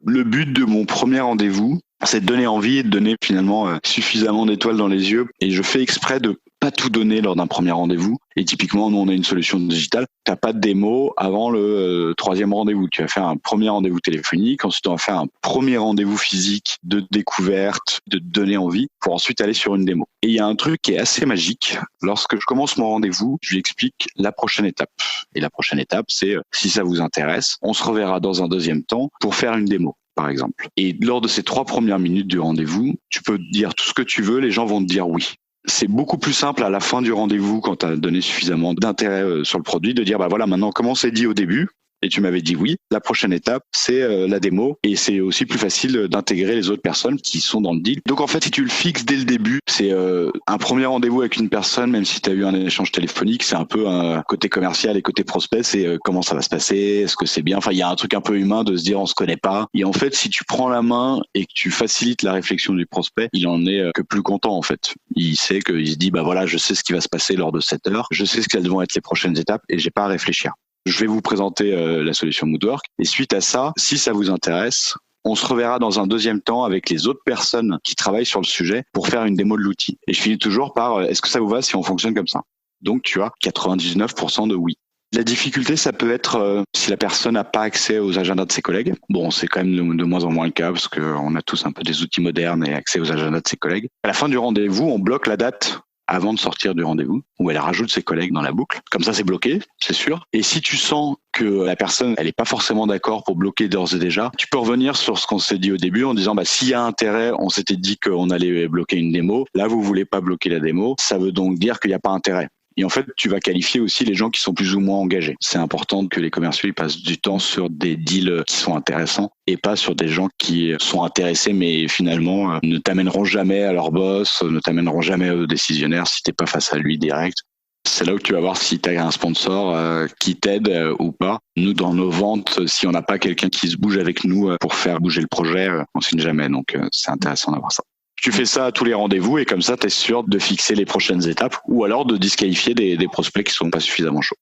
Le but de mon premier rendez-vous, c'est de donner envie et de donner finalement suffisamment d'étoiles dans les yeux. Et je fais exprès de pas tout donner lors d'un premier rendez-vous. Et typiquement, nous, on a une solution digitale. T'as pas de démo avant le troisième rendez-vous. Tu vas faire un premier rendez-vous téléphonique. Ensuite, on va faire un premier rendez-vous physique de découverte, de te donner envie pour ensuite aller sur une démo. Et il y a un truc qui est assez magique. Lorsque je commence mon rendez-vous, je lui explique la prochaine étape. Et la prochaine étape, c'est si ça vous intéresse, on se reverra dans un deuxième temps pour faire une démo, par exemple. Et lors de ces 3 premières minutes du rendez-vous, tu peux dire tout ce que tu veux, les gens vont te dire oui. C'est beaucoup plus simple à la fin du rendez-vous, quand tu as donné suffisamment d'intérêt sur le produit, de dire bah voilà, maintenant comme on s'est dit au début, et tu m'avais dit oui, la prochaine étape, c'est la démo, et c'est aussi plus facile d'intégrer les autres personnes qui sont dans le deal. Donc en fait, si tu le fixes dès le début, c'est un premier rendez-vous avec une personne, même si tu as eu un échange téléphonique, c'est un peu un côté commercial et côté prospect, c'est comment ça va se passer, est-ce que c'est bien, enfin il y a un truc un peu humain de se dire on se connaît pas, et en fait si tu prends la main et que tu facilites la réflexion du prospect, il en est que plus content en fait. Il sait qu'il se dit bah voilà, je sais ce qui va se passer lors de cette heure, je sais ce qu'elles vont être les prochaines étapes et j'ai pas à réfléchir. Je vais vous présenter la solution Moodwork. Et suite à ça, si ça vous intéresse, on se reverra dans un deuxième temps avec les autres personnes qui travaillent sur le sujet pour faire une démo de l'outil. Et je finis toujours par est-ce que ça vous va si on fonctionne comme ça? Donc tu as 99% de oui. La difficulté, ça peut être si la personne n'a pas accès aux agendas de ses collègues. Bon, c'est quand même de moins en moins le cas parce qu'on a tous un peu des outils modernes et accès aux agendas de ses collègues. À la fin du rendez-vous, on bloque la date avant de sortir du rendez-vous, où elle rajoute ses collègues dans la boucle. Comme ça, c'est bloqué, c'est sûr. Et si tu sens que la personne, elle est pas forcément d'accord pour bloquer d'ores et déjà, tu peux revenir sur ce qu'on s'est dit au début en disant, bah, s'il y a intérêt, on s'était dit qu'on allait bloquer une démo. Là, vous voulez pas bloquer la démo. Ça veut donc dire qu'il n'y a pas intérêt. Et en fait, tu vas qualifier aussi les gens qui sont plus ou moins engagés. C'est important que les commerciaux ils passent du temps sur des deals qui sont intéressants et pas sur des gens qui sont intéressés mais finalement ne t'amèneront jamais à leur boss, ne t'amèneront jamais au décisionnaire si t'es pas face à lui direct. C'est là où tu vas voir si tu as un sponsor qui t'aide ou pas. Nous, dans nos ventes, si on n'a pas quelqu'un qui se bouge avec nous pour faire bouger le projet, on signe jamais. Donc, c'est intéressant d'avoir ça. Tu fais ça à tous les rendez-vous et comme ça, tu es sûr de fixer les prochaines étapes ou alors de disqualifier des prospects qui sont pas suffisamment chauds.